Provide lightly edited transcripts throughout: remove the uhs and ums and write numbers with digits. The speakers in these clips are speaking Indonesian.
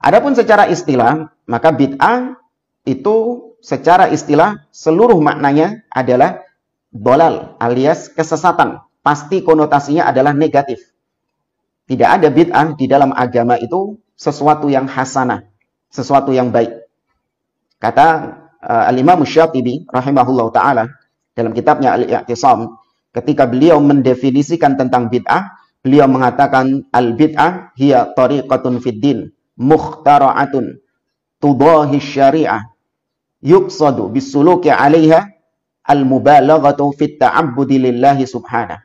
Adapun secara istilah, maka bid'ah itu secara istilah seluruh maknanya adalah dolal alias kesesatan. Pasti konotasinya adalah negatif. Tidak ada bid'ah di dalam agama itu sesuatu yang hasanah, sesuatu yang baik. Kata Al-Imam Syatibi rahimahullah ta'ala dalam kitabnya Al-I'tisam, ketika beliau mendefinisikan tentang bid'ah, beliau mengatakan al-bid'ah hiya tariqatun fid din mukhtara'atun tudahi syari'ah yuqsadu bisuluki 'alaiha al-mubalaghatu fit ta'abbudi lillahi subhanahu.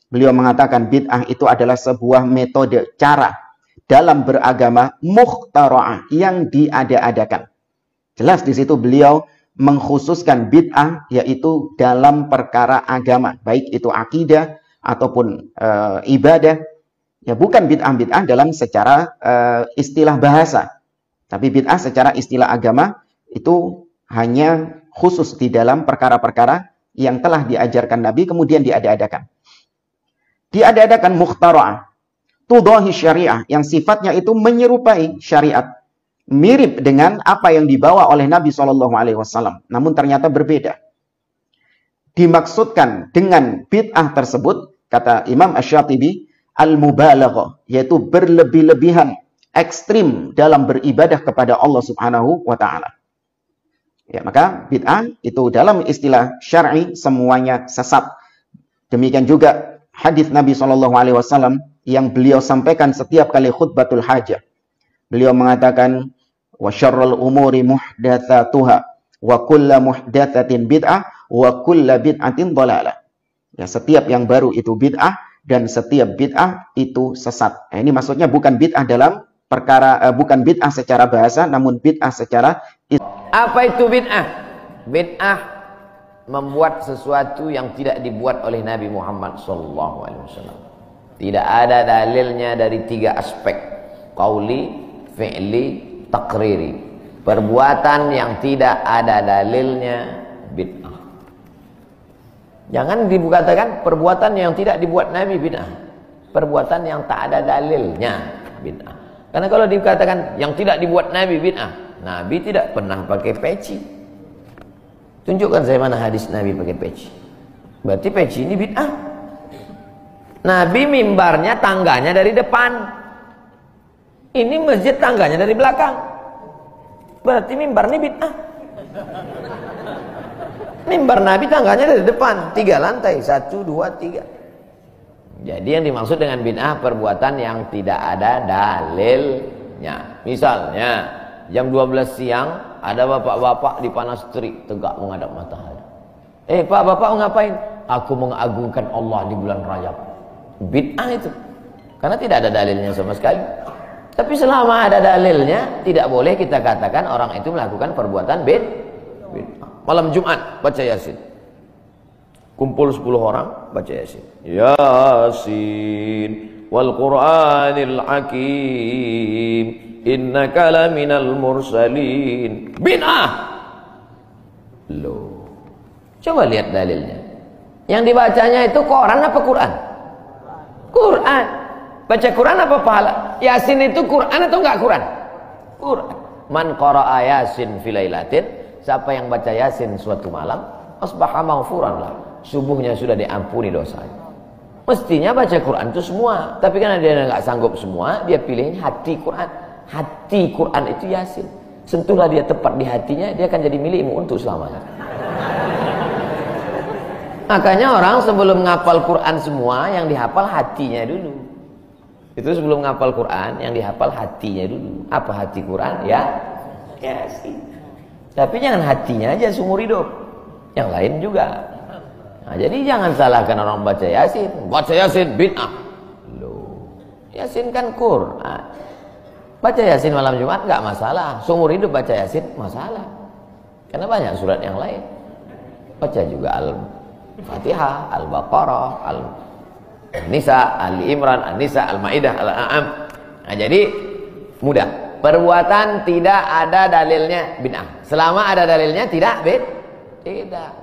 Beliau mengatakan bid'ah itu adalah sebuah metode cara dalam beragama mukhtara'ah yang diada-adakan. Jelas di situ beliau mengkhususkan bid'ah yaitu dalam perkara agama, baik itu akidah ataupun ibadah. Ya bukan bid'ah-bid'ah dalam secara istilah bahasa. Tapi bid'ah secara istilah agama itu hanya khusus di dalam perkara-perkara yang telah diajarkan Nabi kemudian diada-adakan. Diada-adakan mukhtara'ah. Tudahi syariah yang sifatnya itu menyerupai syariat. Mirip dengan apa yang dibawa oleh Nabi SAW. Namun ternyata berbeda. Dimaksudkan dengan bid'ah tersebut, kata Imam Asy-Syatibi, al-mubalaghah, yaitu berlebih-lebihan, ekstrim dalam beribadah kepada Allah Subhanahu wa Ta'ala. Ya, maka bid'ah itu dalam istilah syar'i semuanya sesat. Demikian juga hadis Nabi SAW yang beliau sampaikan setiap kali khutbatul hajah. Beliau mengatakan, wa syarrul umuri muhdatsatuha wa kullu muhdatsatin bid'ah wa kullu bid'atin dhalalah. Ya, setiap yang baru itu bid'ah dan setiap bid'ah itu sesat. Nah, ini maksudnya bukan bid'ah dalam perkara bukan bid'ah secara bahasa namun bid'ah secara apa itu bid'ah? Bid'ah membuat sesuatu yang tidak dibuat oleh Nabi Muhammad SAW. Tidak ada dalilnya dari 3 aspek. Qauli, fi'li, takriri. Perbuatan yang tidak ada dalilnya bid'ah. Jangan dikatakan perbuatan yang tidak dibuat Nabi bid'ah. Perbuatan yang tak ada dalilnya bid'ah. Karena kalau dikatakan yang tidak dibuat Nabi bid'ah, Nabi tidak pernah pakai peci. Tunjukkan saya mana hadis Nabi pakai peci. Berarti peci ini bid'ah. Nabi mimbarnya tangganya dari depan. Ini masjid tangganya dari belakang. Berarti mimbar ini bid'ah. Mimbar Nabi tangganya dari depan, 3 lantai, 1, 2, 3. Jadi yang dimaksud dengan bid'ah perbuatan yang tidak ada dalilnya. Misalnya jam 12 siang ada bapak-bapak di panas terik tegak menghadap matahari. Pak, bapak mau ngapain? Aku mengagungkan Allah di bulan Rajab. Bid'ah itu. Karena tidak ada dalilnya sama sekali. Tapi selama ada dalilnya, tidak boleh kita katakan orang itu melakukan perbuatan bid'ah. Malam Jumat baca Yasin. Kumpul 10 orang baca Yasin. Yasin wal Qur'anil Hakim innaka laminal mursalin. Bid'ah. Loh. Coba lihat dalilnya. Yang dibacanya itu Quran apa Quran? Quran. Baca Quran apa pahala? Yasin itu Quran atau enggak Quran? Quran. Man qara'a Yasin fi lailatin, siapa yang baca Yasin suatu malam, asbaha maghfuran lah. Subuhnya sudah diampuni dosanya. Mestinya baca Quran itu semua, tapi karena dia enggak sanggup semua, dia pilih hati Quran. Hati Quran itu Yasin. Sentuhlah dia tepat di hatinya, dia akan jadi milikmu untuk selamanya. Makanya orang sebelum ngapal Quran semua, yang dihafal hatinya dulu. Itu sebelum ngapal Quran, yang dihafal hatinya dulu. Apa hati Quran? Ya, Yasin. Tapi jangan hatinya aja seumur hidup. Yang lain juga. Nah, jadi jangan salahkan orang baca Yasin. Baca Yasin bid'ah. Loh, Yasin kan Quran. Baca Yasin malam Jumat nggak masalah. Seumur hidup baca Yasin masalah. Karena banyak surat yang lain. Baca juga Al-Fatihah, Al-Baqarah, Al-Nisa, Al-Imran, Al-Nisa, Al-Maidah, Al-An'am. Nah, jadi mudah. Perbuatan tidak ada dalilnya bid'ah. Selama ada dalilnya tidak bid'ah.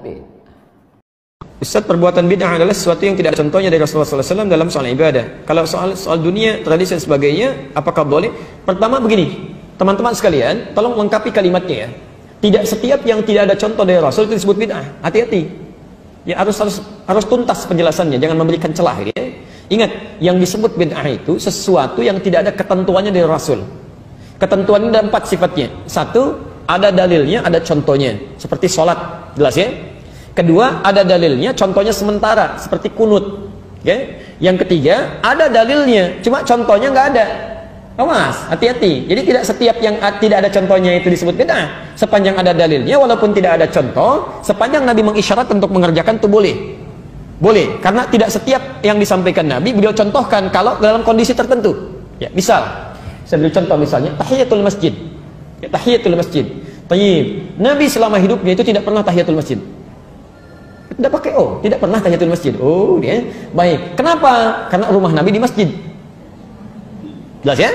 Ustaz, perbuatan bid'ah adalah sesuatu yang tidak ada contohnya dari Rasulullah SAW dalam soal ibadah. Kalau soal dunia, tradisi dan sebagainya, apakah boleh? Pertama begini, Teman-teman sekalian, tolong lengkapi kalimatnya ya. Tidak setiap yang tidak ada contoh dari Rasul itu disebut bid'ah. Hati-hati. Ya harus tuntas penjelasannya, jangan memberikan celah ya. Ingat, yang disebut bid'ah itu sesuatu yang tidak ada ketentuannya dari Rasul. Ketentuan ini ada 4 sifatnya. 1, ada dalilnya, ada contohnya. Seperti sholat, jelas ya. Kedua, ada dalilnya, contohnya sementara, seperti kunut. Okay? Yang ketiga, ada dalilnya, cuma contohnya nggak ada. Awas, hati-hati. Jadi tidak setiap yang tidak ada contohnya itu disebut bid'ah. Sepanjang ada dalilnya, walaupun tidak ada contoh, sepanjang Nabi mengisyarat untuk mengerjakan itu boleh. Boleh, karena tidak setiap yang disampaikan Nabi beliau contohkan kalau dalam kondisi tertentu. Ya, misal, saya beri contoh misalnya tahiyatul masjid. Ya, tahiyatul masjid. Tayyib. Nabi selama hidupnya itu tidak pernah tahiyatul masjid. Tidak pakai tidak pernah tahiyatul masjid. Dia baik. Kenapa? Karena rumah Nabi di masjid. Jelas ya?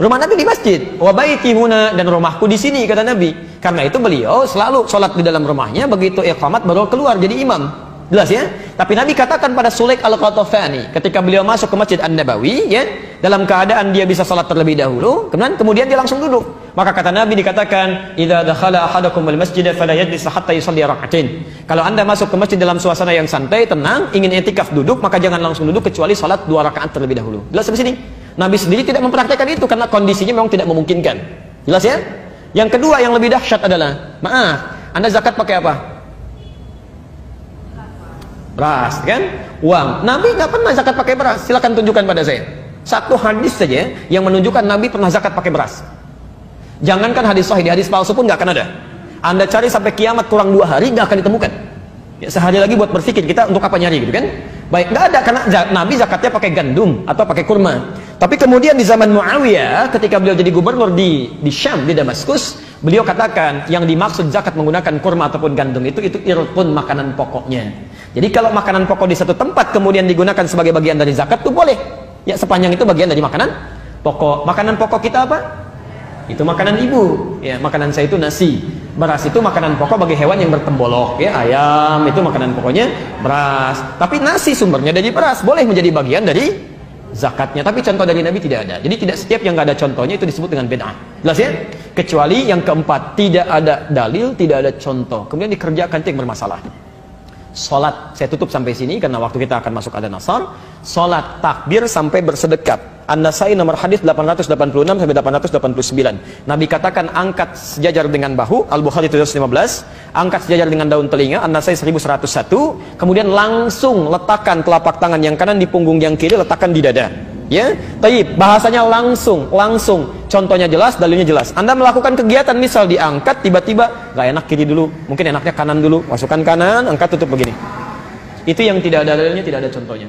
Rumah Nabi di masjid. Wa baiti huna, dan rumahku di sini, kata Nabi. Karena itu beliau selalu sholat di dalam rumahnya, begitu iqamat baru keluar jadi imam. Jelas ya? Tapi Nabi katakan pada Sulaik al-Qatafani ketika beliau masuk ke Masjid An-Nabawi ya, dalam keadaan dia bisa sholat terlebih dahulu, kemudian dia langsung duduk. Maka kata Nabi dikatakan, "Idza dakhala ahadukum al-masjid fala yajlis hatta yusalli rak'atain." Kalau Anda masuk ke masjid dalam suasana yang santai, tenang, ingin i'tikaf duduk, maka jangan langsung duduk kecuali sholat 2 rakaat terlebih dahulu. Jelas sampai sini? Nabi sendiri tidak mempraktekkan itu karena kondisinya memang tidak memungkinkan. Jelas ya? Yang kedua yang lebih dahsyat adalah, maaf, Anda zakat pakai apa? Beras, kan? Uang. Nabi nggak pernah zakat pakai beras. Silakan tunjukkan pada saya. Satu hadis saja yang menunjukkan Nabi pernah zakat pakai beras. Jangankan hadis sahih, hadis palsu pun nggak akan ada. Anda cari sampai kiamat kurang 2 hari nggak akan ditemukan. Ya, sehari lagi buat berpikir kita untuk apa nyari gitu kan? Baik, nggak ada karena Nabi zakatnya pakai gandum atau pakai kurma. Tapi kemudian di zaman Muawiyah ketika beliau jadi gubernur di Syam, di Damaskus, beliau katakan yang dimaksud zakat menggunakan kurma ataupun gandum itu irqun, makanan pokoknya. Jadi kalau makanan pokok di satu tempat kemudian digunakan sebagai bagian dari zakat itu boleh. Ya, sepanjang itu bagian dari makanan pokok. Makanan pokok kita apa? Itu makanan ibu. Ya, makanan saya itu nasi. Beras itu makanan pokok bagi hewan yang bertembolok. Ya, ayam itu makanan pokoknya beras. Tapi nasi sumbernya dari beras, boleh menjadi bagian dari zakatnya. Tapi contoh dari Nabi tidak ada. Jadi tidak setiap yang nggak ada contohnya itu disebut dengan bid'ah. Jelas ya? Kecuali yang keempat, tidak ada dalil, tidak ada contoh, kemudian dikerjakan itu yang bermasalah. Salat, saya tutup sampai sini karena waktu kita akan masuk adzan asar. Salat takbir sampai bersedekap. An-Nasai nomor hadis 886 sampai 889. Nabi katakan angkat sejajar dengan bahu, Al-Bukhari 715, angkat sejajar dengan daun telinga, An-Nasai 1101, kemudian langsung letakkan telapak tangan yang kanan di punggung yang kiri, letakkan di dada. Ya, taib, bahasanya langsung. Contohnya jelas, dalilnya jelas. Anda melakukan kegiatan misal diangkat, tiba-tiba nggak enak kiri dulu, mungkin enaknya kanan dulu, masukkan kanan, angkat tutup begini. Itu yang tidak ada dalilnya, tidak ada contohnya.